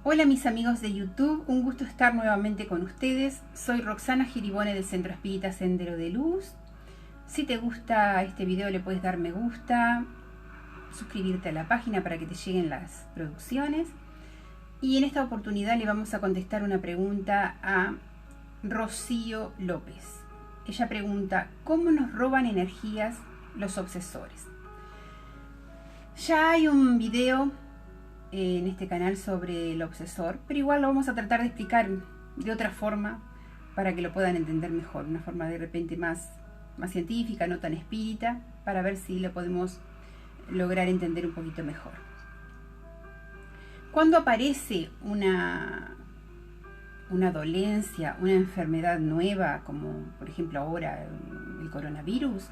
Hola mis amigos de YouTube, un gusto estar nuevamente con ustedes. Soy Roxana Giribone del Centro Espírita Sendero de Luz. Si te gusta este video le puedes dar me gusta, suscribirte a la página para que te lleguen las producciones. Y en esta oportunidad le vamos a contestar una pregunta a Rocío López. Ella pregunta, ¿cómo nos roban energías los obsesores? Ya hay un video en este canal sobre el obsesor, pero igual lo vamos a tratar de explicar de otra forma para que lo puedan entender mejor, una forma de repente más científica, no tan espírita, para ver si lo podemos lograr entender un poquito mejor. Cuando aparece una dolencia, una enfermedad nueva, como por ejemplo ahora el coronavirus,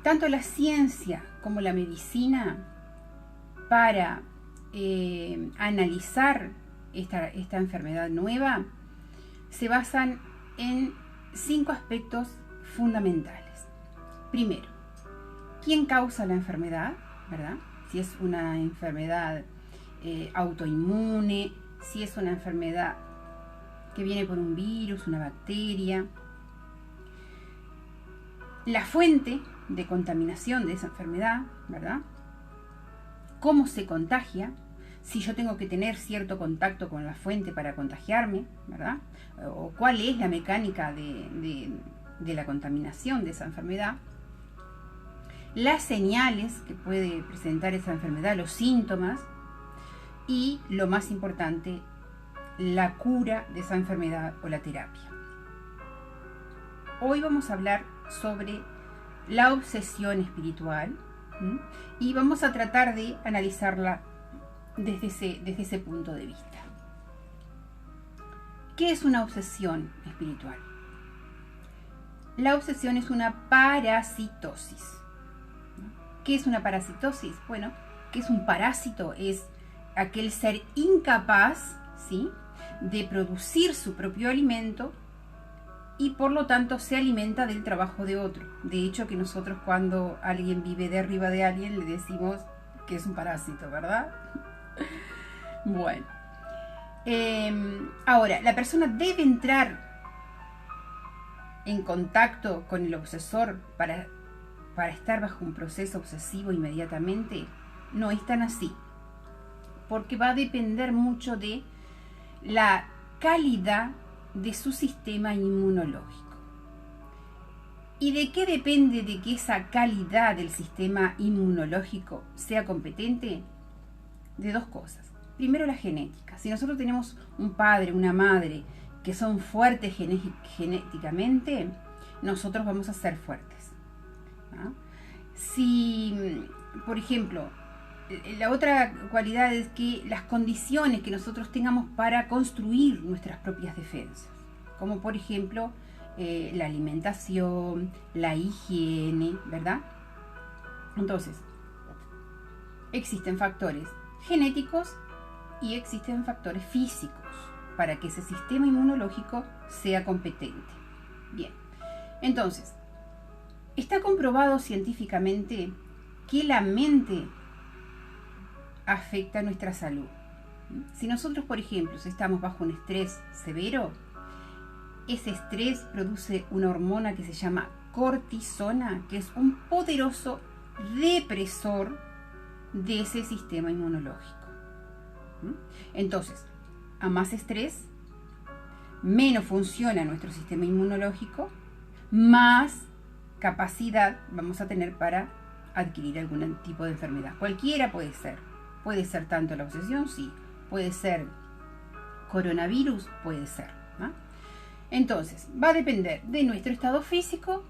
tanto la ciencia como la medicina, para analizar esta enfermedad nueva, se basan en 5 aspectos fundamentales. Primero, ¿quién causa la enfermedad? ¿Verdad? Si es una enfermedad autoinmune, si es una enfermedad que viene por un virus, una bacteria. La fuente de contaminación de esa enfermedad, ¿verdad? Cómo se contagia, si yo tengo que tener cierto contacto con la fuente para contagiarme, ¿verdad? O cuál es la mecánica de la contaminación de esa enfermedad. Las señales que puede presentar esa enfermedad, los síntomas. Y lo más importante, la cura de esa enfermedad o la terapia. Hoy vamos a hablar sobre la obsesión espiritual y vamos a tratar de analizarla desde ese punto de vista. ¿Qué es una obsesión espiritual? La obsesión es una parasitosis. ¿Qué es una parasitosis? Bueno, ¿qué es un parásito? Es aquel ser incapaz, ¿sí?, de producir su propio alimento y por lo tanto se alimenta del trabajo de otro. De hecho, que nosotros cuando alguien vive de arriba de alguien le decimos que es un parásito, ¿verdad? Bueno, ahora, la persona debe entrar en contacto con el obsesor para estar bajo un proceso obsesivo inmediatamente. No es tan así, porque va a depender mucho de la calidad de su sistema inmunológico. ¿Y de qué depende de que esa calidad del sistema inmunológico sea competente? De 2 cosas. Primero, la genética. Si nosotros tenemos un padre, una madre que son fuertes genéticamente, nosotros vamos a ser fuertes, ¿no? Si, por ejemplo, la otra cualidad es que las condiciones que nosotros tengamos para construir nuestras propias defensas, como por ejemplo la alimentación, la higiene, ¿verdad? Entonces, existen factores genéticos y existen factores físicos para que ese sistema inmunológico sea competente. Bien, entonces, está comprobado científicamente que la mente afecta nuestra salud. Si nosotros, por ejemplo, si estamos bajo un estrés severo, ese estrés produce una hormona que se llama cortisona, que es un poderoso depresor de ese sistema inmunológico. Entonces, a más estrés, menos funciona nuestro sistema inmunológico, más capacidad vamos a tener para adquirir algún tipo de enfermedad. Cualquiera puede ser. Puede ser tanto la obsesión, sí. Puede ser coronavirus, puede ser, ¿no? Entonces, va a depender de nuestro estado físico,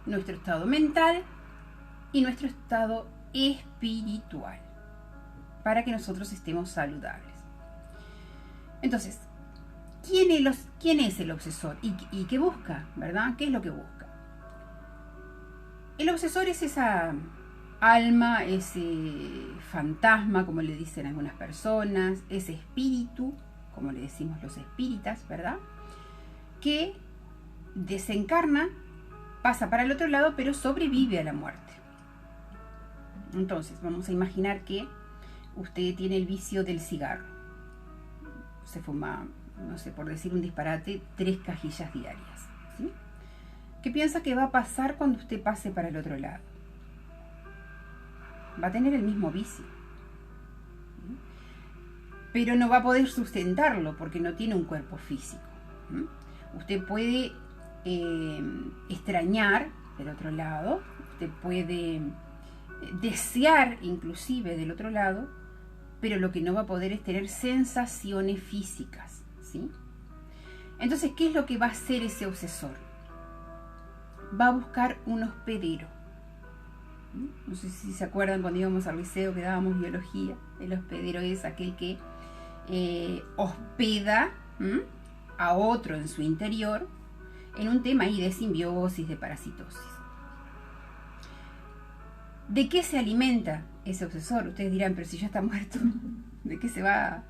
nuestro estado mental y nuestro estado espiritual, para que nosotros estemos saludables. Entonces, ¿quién es el obsesor? ¿Y qué busca? ¿Verdad? ¿Qué es lo que busca? El obsesor es esa alma, ese fantasma, como le dicen algunas personas, ese espíritu, como le decimos los espíritas, ¿verdad?, que desencarna, pasa para el otro lado, pero sobrevive a la muerte. Entonces, vamos a imaginar que usted tiene el vicio del cigarro. se fuma, no sé, por decir un disparate, 3 cajillas diarias, ¿sí? ¿Qué piensa que va a pasar cuando usted pase para el otro lado? Va a tener el mismo vicio, ¿sí? Pero no va a poder sustentarlo porque no tiene un cuerpo físico, ¿sí? Usted puede extrañar del otro lado, usted puede desear inclusive del otro lado, pero lo que no va a poder es tener sensaciones físicas, ¿sí? Entonces, ¿qué es lo que va a hacer ese obsesor? Va a buscar un hospedero. No sé si se acuerdan cuando íbamos al liceo que dábamos biología. El hospedero es aquel que hospeda a otro en su interior en un tema ahí de simbiosis, de parasitosis. ¿De qué se alimenta ese obsesor? Ustedes dirán, pero si ya está muerto, ¿de qué se va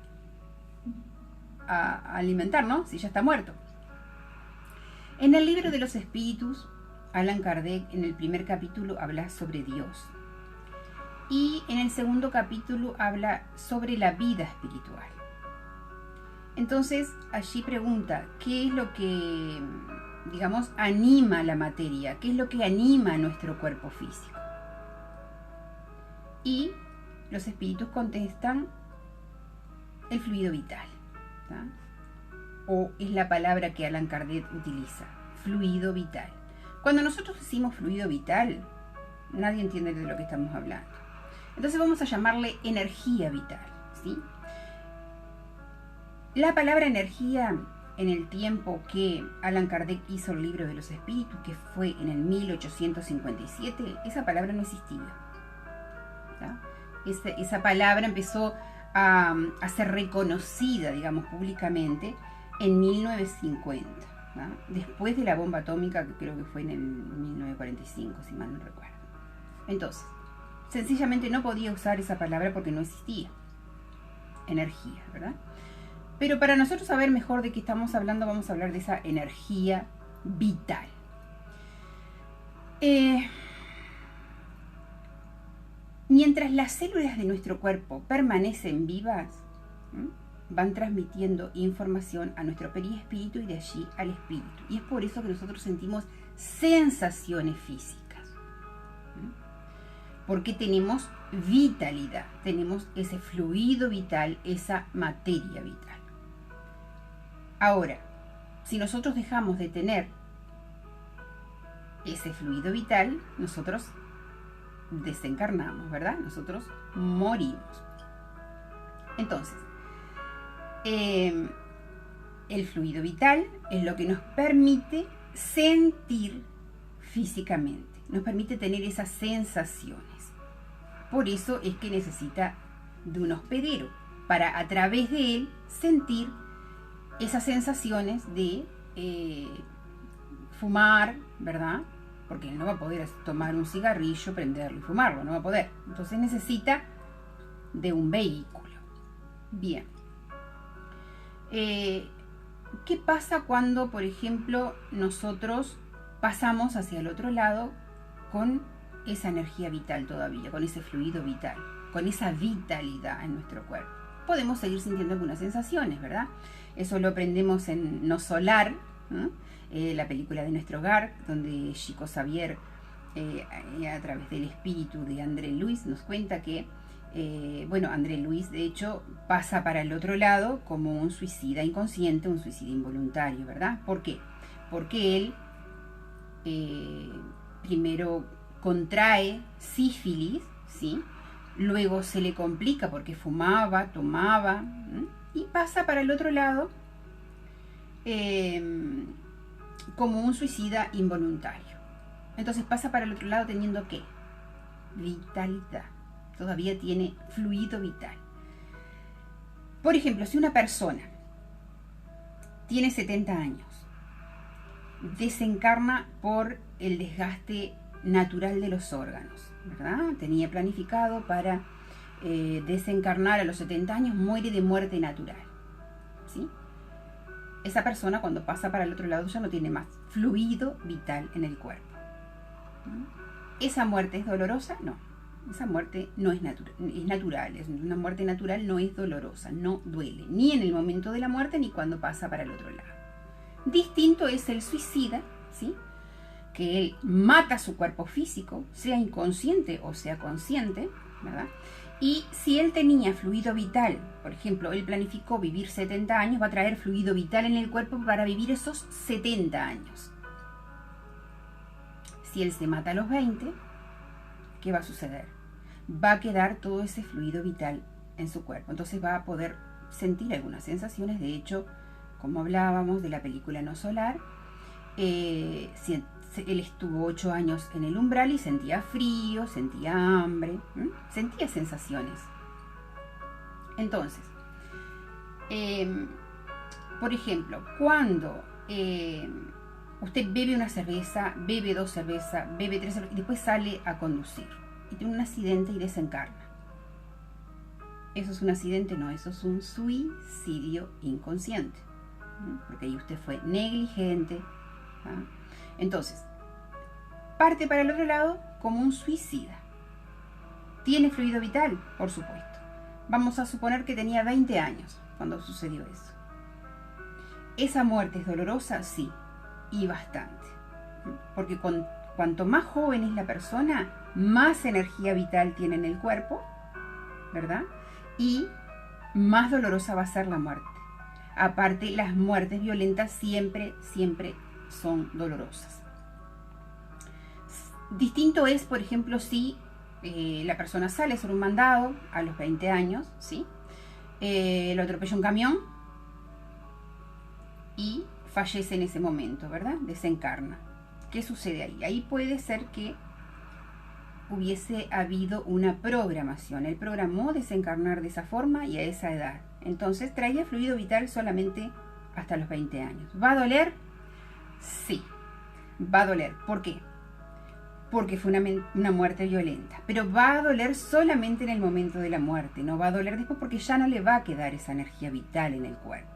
a alimentar, no? Si ya está muerto. En el libro de los espíritus, Allan Kardec en el primer capítulo habla sobre Dios. Y en el segundo capítulo habla sobre la vida espiritual. Entonces, allí pregunta, ¿qué es lo que, digamos, anima la materia? ¿Qué es lo que anima nuestro cuerpo físico? Y los espíritus contestan el fluido vital, ¿tá? O es la palabra que Allan Kardec utiliza, fluido vital. Cuando nosotros decimos fluido vital, nadie entiende de lo que estamos hablando. Entonces vamos a llamarle energía vital, ¿sí? La palabra energía, en el tiempo que Allan Kardec hizo el libro de los espíritus, que fue en el 1857, esa palabra no existía. Esa palabra empezó a ser reconocida, digamos, públicamente en 1950, ¿no? Después de la bomba atómica, que creo que fue en el 1945, si mal no recuerdo. Entonces, sencillamente no podía usar esa palabra porque no existía energía, ¿verdad? Pero para nosotros saber mejor de qué estamos hablando, vamos a hablar de esa energía vital. Mientras las células de nuestro cuerpo permanecen vivas, van transmitiendo información a nuestro perispíritu y de allí al espíritu. Y es por eso que nosotros sentimos sensaciones físicas. Porque tenemos vitalidad, tenemos ese fluido vital, esa materia vital. Ahora, si nosotros dejamos de tener ese fluido vital, nosotros desencarnamos, ¿verdad? Nosotros morimos. Entonces, el fluido vital es lo que nos permite sentir físicamente, nos permite tener esas sensaciones. Por eso es que necesita de un hospedero, para a través de él sentir esas sensaciones de fumar, ¿verdad? Porque él no va a poder tomar un cigarrillo, prenderlo y fumarlo, no va a poder. Entonces necesita de un vehículo. Bien. ¿Qué pasa cuando, por ejemplo, nosotros pasamos hacia el otro lado con esa energía vital todavía, con ese fluido vital, con esa vitalidad en nuestro cuerpo? Podemos seguir sintiendo algunas sensaciones, ¿verdad? Eso lo aprendemos en No Solar, ¿no? La película de Nuestro Hogar, donde Chico Xavier, a través del espíritu de André Luis, nos cuenta que, André Luis, de hecho, pasa para el otro lado como un suicida inconsciente, un suicida involuntario, ¿verdad? ¿Por qué? Porque él primero contrae sífilis, ¿sí? Luego se le complica porque fumaba, tomaba, y pasa para el otro lado como un suicida involuntario. Entonces pasa para el otro lado teniendo ¿qué? Vitalidad. Todavía tiene fluido vital. Por ejemplo, si una persona tiene 70 años, desencarna por el desgaste natural de los órganos, ¿verdad? Tenía planificado para desencarnar a los 70 años, muere de muerte natural, ¿sí? Esa persona cuando pasa para el otro lado ya no tiene más fluido vital en el cuerpo. ¿Esa muerte es dolorosa? No. Esa muerte no es natural, es una muerte natural, no es dolorosa, no duele, ni en el momento de la muerte ni cuando pasa para el otro lado. Distinto es el suicida, ¿sí? Que él mata su cuerpo físico, sea inconsciente o sea consciente, ¿verdad? Y si él tenía fluido vital, por ejemplo, él planificó vivir 70 años, va a traer fluido vital en el cuerpo para vivir esos 70 años. Si él se mata a los 20, ¿qué va a suceder? Va a quedar todo ese fluido vital en su cuerpo. Entonces va a poder sentir algunas sensaciones. De hecho, como hablábamos de la película No Solar, él estuvo 8 años en el umbral y sentía frío, sentía hambre, sentía sensaciones. Entonces, por ejemplo, cuando usted bebe una cerveza, bebe 2 cervezas, bebe 3 cervezas y después sale a conducir y tiene un accidente y desencarna. ¿Eso es un accidente? No, eso es un suicidio inconsciente, porque ahí usted fue negligente. Entonces, parte para el otro lado como un suicida. ¿Tiene fluido vital? Por supuesto. Vamos a suponer que tenía 20 años cuando sucedió eso. ¿Esa muerte es dolorosa? Sí, y bastante. Porque cuanto más joven es la persona, más energía vital tiene en el cuerpo, ¿verdad? Y más dolorosa va a ser la muerte. Aparte, las muertes violentas siempre son dolorosas. Distinto es, por ejemplo, si la persona sale sobre un mandado a los 20 años, ¿sí? Lo atropella un camión y fallece en ese momento, ¿verdad? Desencarna. ¿Qué sucede ahí? Ahí puede ser que hubiese habido una programación. Él programó desencarnar de esa forma y a esa edad. Entonces traía fluido vital solamente hasta los 20 años. ¿Va a doler? Sí, va a doler. ¿Por qué? Porque fue una muerte violenta. Pero va a doler solamente en el momento de la muerte. No va a doler después porque ya no le va a quedar esa energía vital en el cuerpo.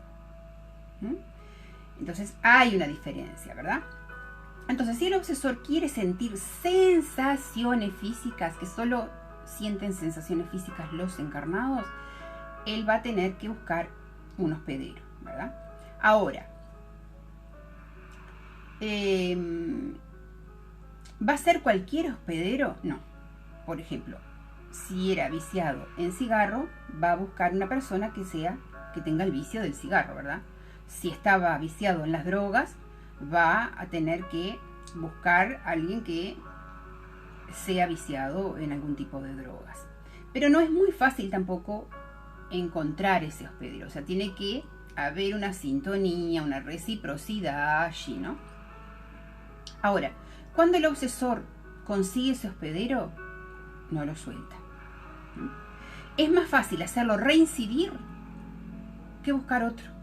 Entonces hay una diferencia, ¿verdad? Entonces, si el obsesor quiere sentir sensaciones físicas, que solo sienten sensaciones físicas los encarnados, él va a tener que buscar un hospedero, ¿verdad? Ahora, ¿va a ser cualquier hospedero? No. Por ejemplo, si era viciado en cigarro, va a buscar una persona que tenga el vicio del cigarro, ¿verdad? Si estaba viciado en las drogas, va a tener que buscar a alguien que sea viciado en algún tipo de drogas. Pero no es muy fácil tampoco encontrar ese hospedero. O sea, tiene que haber una sintonía, una reciprocidad allí, ¿no? Ahora, cuando el obsesor consigue ese hospedero, no lo suelta. Es más fácil hacerlo reincidir que buscar otro.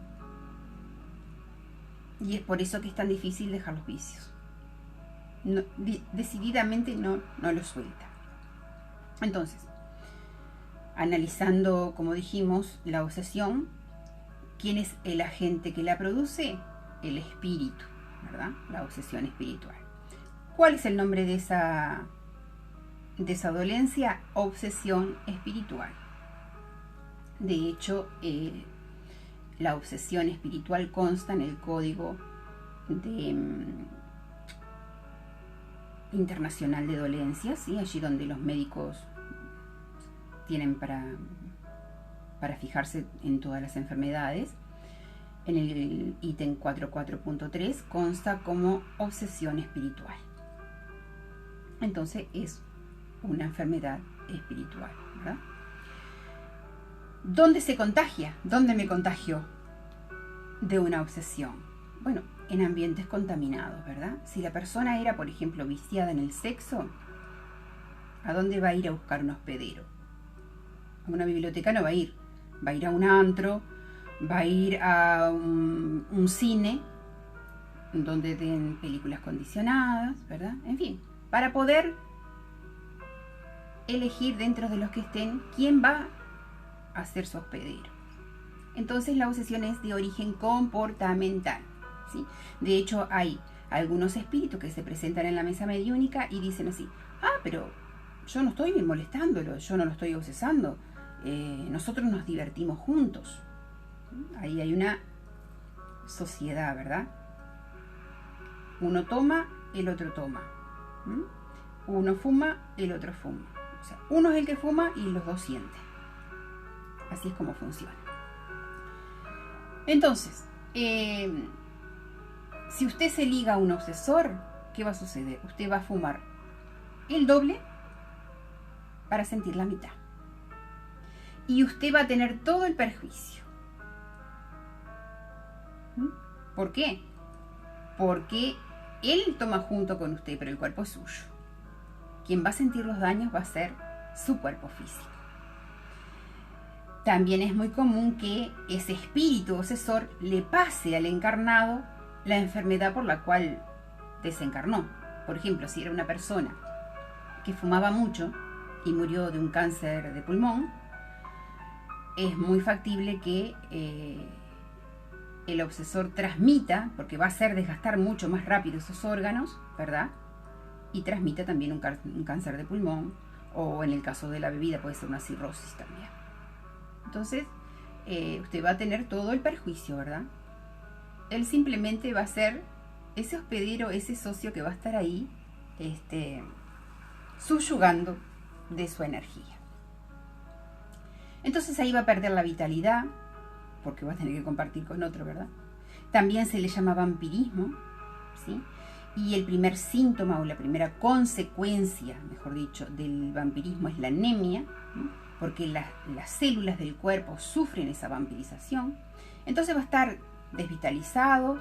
Y es por eso que es tan difícil dejar los vicios. No, decididamente no lo suelta. Entonces, analizando, como dijimos, la obsesión, ¿quién es el agente que la produce? El espíritu, ¿verdad? La obsesión espiritual. ¿Cuál es el nombre de esa dolencia? Obsesión espiritual. De hecho, la obsesión espiritual consta en el Código Internacional de Dolencias, ¿sí? Allí donde los médicos tienen para fijarse en todas las enfermedades. En el ítem 44.3 consta como obsesión espiritual. Entonces es una enfermedad espiritual, ¿verdad? ¿Dónde se contagia? ¿Dónde me contagio de una obsesión? Bueno, en ambientes contaminados, ¿verdad? Si la persona era, por ejemplo, viciada en el sexo, ¿a dónde va a ir a buscar un hospedero? A una biblioteca no va a ir. Va a ir a un antro, va a ir a un cine donde den películas condicionadas, ¿verdad? En fin, para poder elegir dentro de los que estén quién va a ser su hospedero. Entonces la obsesión es de origen comportamental, ¿sí? De hecho, hay algunos espíritus que se presentan en la mesa mediúnica y dicen así: pero yo no estoy molestándolo, yo no lo estoy obsesando, nosotros nos divertimos juntos. Ahí hay una sociedad, ¿verdad? Uno toma, el otro toma. Uno fuma, el otro fuma. O sea, uno es el que fuma y los dos sienten. Así es como funciona. Entonces, si usted se liga a un obsesor, ¿qué va a suceder? Usted va a fumar el doble para sentir la mitad. Y usted va a tener todo el perjuicio. ¿Por qué? Porque él toma junto con usted, pero el cuerpo es suyo. Quien va a sentir los daños va a ser su cuerpo físico. También es muy común que ese espíritu obsesor le pase al encarnado la enfermedad por la cual desencarnó. Por ejemplo, si era una persona que fumaba mucho y murió de un cáncer de pulmón, es muy factible que el obsesor transmita, porque va a hacer desgastar mucho más rápido esos órganos, ¿verdad? Y transmita también un cáncer de pulmón, o en el caso de la bebida puede ser una cirrosis también. Entonces, usted va a tener todo el perjuicio, ¿verdad? Él simplemente va a ser ese hospedero, ese socio que va a estar ahí, subyugando de su energía. Entonces ahí va a perder la vitalidad, porque va a tener que compartir con otro, ¿verdad? También se le llama vampirismo, ¿sí? Y el primer síntoma o la primera consecuencia, mejor dicho, del vampirismo es la anemia, ¿sí? Porque las células del cuerpo sufren esa vampirización. Entonces va a estar desvitalizado,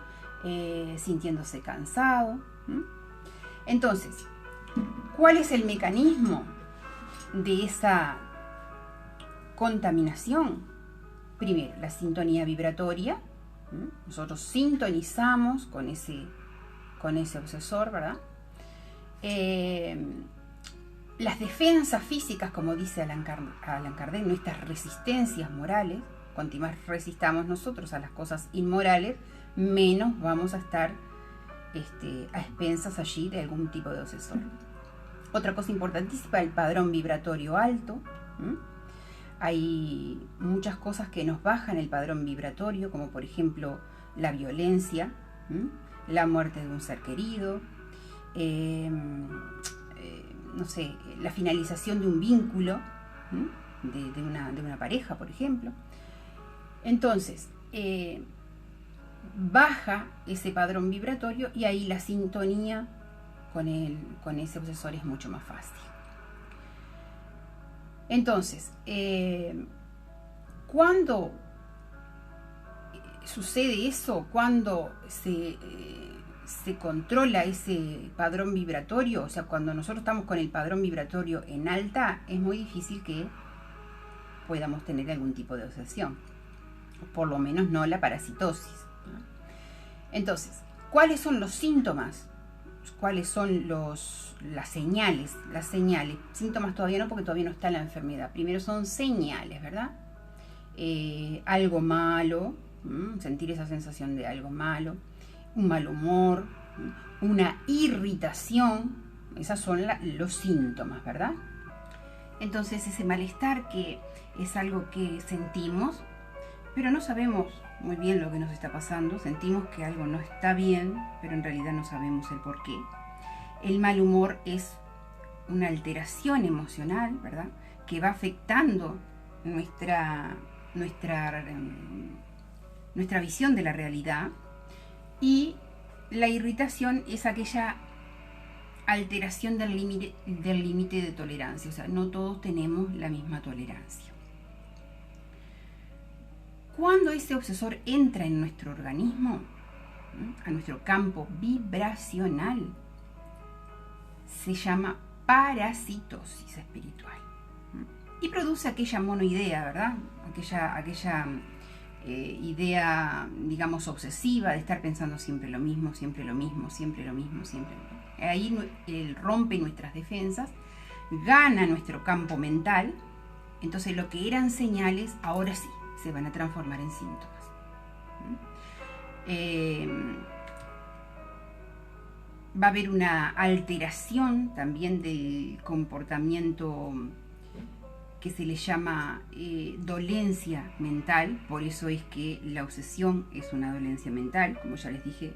sintiéndose cansado, ¿sí? Entonces, ¿cuál es el mecanismo de esa contaminación? Primero, la sintonía vibratoria. Nosotros sintonizamos con ese obsesor, ¿verdad? Las defensas físicas, como dice Allan Kardec, nuestras resistencias morales. Cuanto más resistamos nosotros a las cosas inmorales, menos vamos a estar a expensas allí de algún tipo de obsesor. Otra cosa importantísima, el padrón vibratorio alto. Hay muchas cosas que nos bajan el padrón vibratorio, como por ejemplo la violencia, la muerte de un ser querido, no sé, la finalización de un vínculo, de una pareja, por ejemplo. Entonces, baja ese padrón vibratorio y ahí la sintonía con ese obsesor es mucho más fácil. Entonces, ¿cuándo sucede eso? ¿Cuándo se controla ese padrón vibratorio? O sea, cuando nosotros estamos con el padrón vibratorio en alta, es muy difícil que podamos tener algún tipo de obsesión. Por lo menos no la parasitosis. Entonces, ¿cuáles son los síntomas? ¿Cuáles son las señales? Las señales. Síntomas todavía no, porque todavía no está la enfermedad. Primero son señales, ¿verdad? Algo malo, sentir esa sensación de algo malo, un mal humor, una irritación. Esas son los síntomas, ¿verdad? Entonces ese malestar, que es algo que sentimos, pero no sabemos muy bien lo que nos está pasando. Sentimos que algo no está bien, pero en realidad no sabemos el por qué. El mal humor es una alteración emocional, ¿verdad?, que va afectando nuestra visión de la realidad. Y la irritación es aquella alteración del límite de tolerancia. O sea, no todos tenemos la misma tolerancia. Cuando ese obsesor entra en nuestro organismo, a nuestro campo vibracional, se llama parasitosis espiritual. Y produce aquella monoidea, ¿verdad? Aquella idea, digamos, obsesiva de estar pensando siempre lo mismo, siempre lo mismo, siempre lo mismo, siempre lo mismo. Ahí él rompe nuestras defensas, gana nuestro campo mental. Entonces lo que eran señales, ahora sí, se van a transformar en síntomas. Va a haber una alteración también del comportamiento que se le llama dolencia mental. Por eso es que la obsesión es una dolencia mental, como ya les dije,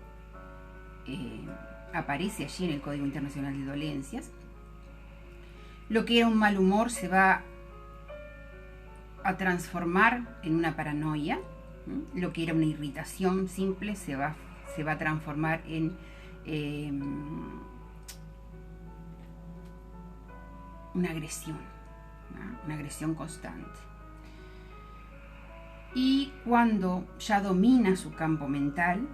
aparece allí en el Código Internacional de Dolencias. Lo que era un mal humor se va a transformar en una paranoia. Lo que era una irritación simple se va a transformar en una agresión, ¿no? Una agresión constante. Y cuando ya domina su campo mental,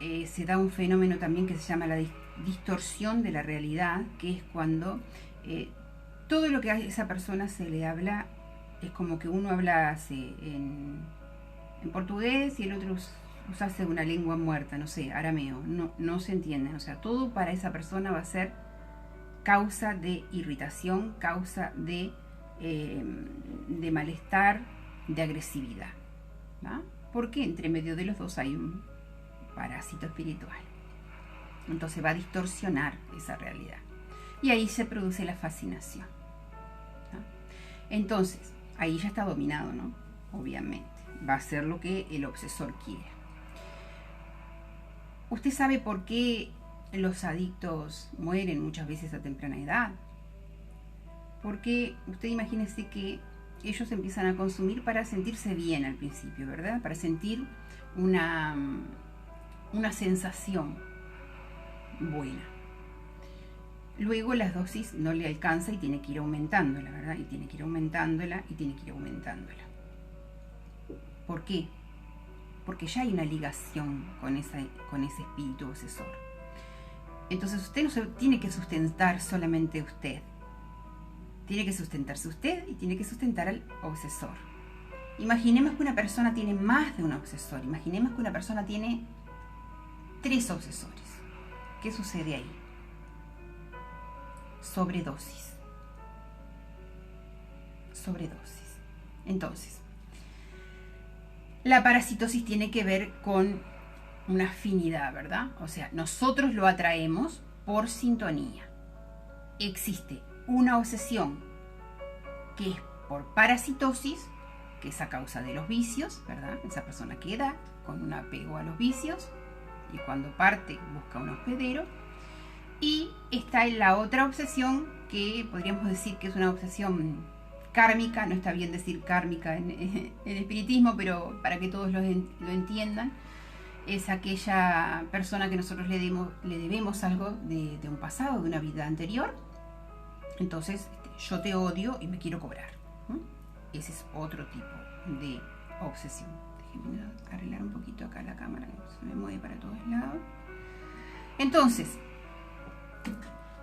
se da un fenómeno también que se llama la distorsión de la realidad, que es cuando todo lo que a esa persona se le habla es como que uno habla en portugués y el otro usase una lengua muerta, no sé, arameo, no se entienden. O sea, todo para esa persona va a ser causa de irritación, causa de malestar, de agresividad, ¿no? Porque entre medio de los dos hay un parásito espiritual. Entonces va a distorsionar esa realidad. Y ahí se produce la fascinación, ¿no? Entonces, ahí ya está dominado, ¿no? Obviamente. Va a ser lo que el obsesor quiere. ¿Usted sabe por qué los adictos mueren muchas veces a temprana edad? Porque usted imagínese que ellos empiezan a consumir para sentirse bien al principio, ¿verdad? Para sentir una sensación buena. Luego las dosis no le alcanza y tiene que ir aumentándola, ¿verdad? Y tiene que ir aumentándola y tiene que ir aumentándola. ¿Por qué? Porque ya hay una ligación con ese espíritu obsesor. Entonces usted no se tiene que sustentar solamente usted. Tiene que sustentarse usted y tiene que sustentar al obsesor. Imaginemos que una persona tiene más de un obsesor. Imaginemos que una persona tiene 3 obsesores. ¿Qué sucede ahí? Sobredosis. Sobredosis. Entonces, la parasitosis tiene que ver con una afinidad, ¿verdad? O sea, nosotros lo atraemos por sintonía. Existe una obsesión que es por parasitosis, que es a causa de los vicios, ¿verdad? Esa persona queda con un apego a los vicios y cuando parte busca un hospedero. Y está en la otra obsesión, que podríamos decir que es una obsesión kármica. No está bien decir kármica en espiritismo, pero para que todos lo entiendan, es aquella persona que nosotros le debemos algo de un pasado, de una vida anterior. Entonces, yo te odio y me quiero cobrar. Ese es otro tipo de obsesión. Déjenme arreglar un poquito acá la cámara, que se me mueve para todos lados. Entonces,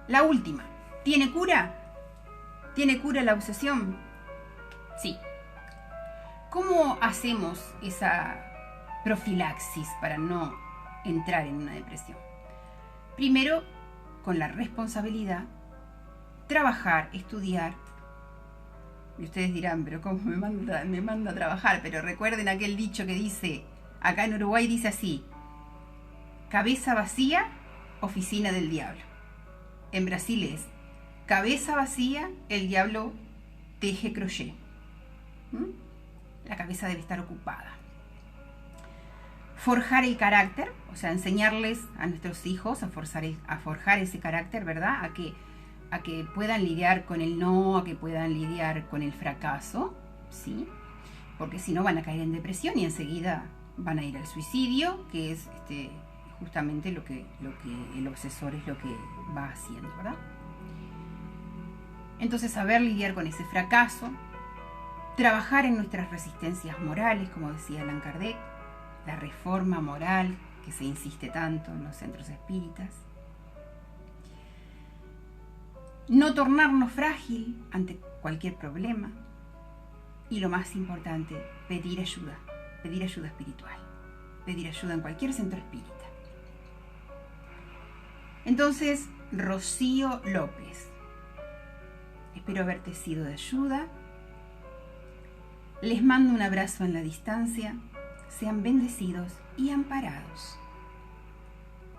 la última, ¿tiene cura? ¿Tiene cura la obsesión? Sí. ¿Cómo hacemos esa profilaxis para no entrar en una depresión? Primero, con la responsabilidad, trabajar, estudiar. Y ustedes dirán, pero ¿cómo me manda a trabajar? Pero recuerden aquel dicho que dice, acá en Uruguay dice así: cabeza vacía, oficina del diablo. En Brasil es cabeza vacía, el diablo teje crochet. La cabeza debe estar ocupada. Forjar el carácter, o sea, enseñarles a nuestros hijos a forjar ese carácter, ¿verdad? A que puedan lidiar con el no, a que puedan lidiar con el fracaso, ¿sí? Porque si no van a caer en depresión y enseguida van a ir al suicidio, que es justamente lo que el obsesor es lo que va haciendo, ¿verdad? Entonces, saber lidiar con ese fracaso, trabajar en nuestras resistencias morales, como decía Allan Kardec, la reforma moral que se insiste tanto en los centros espíritas, no tornarnos frágil ante cualquier problema y, lo más importante, pedir ayuda espiritual, pedir ayuda en cualquier centro espírita. Entonces, Rocío López, espero haberte sido de ayuda. Les mando un abrazo en la distancia. Sean bendecidos y amparados.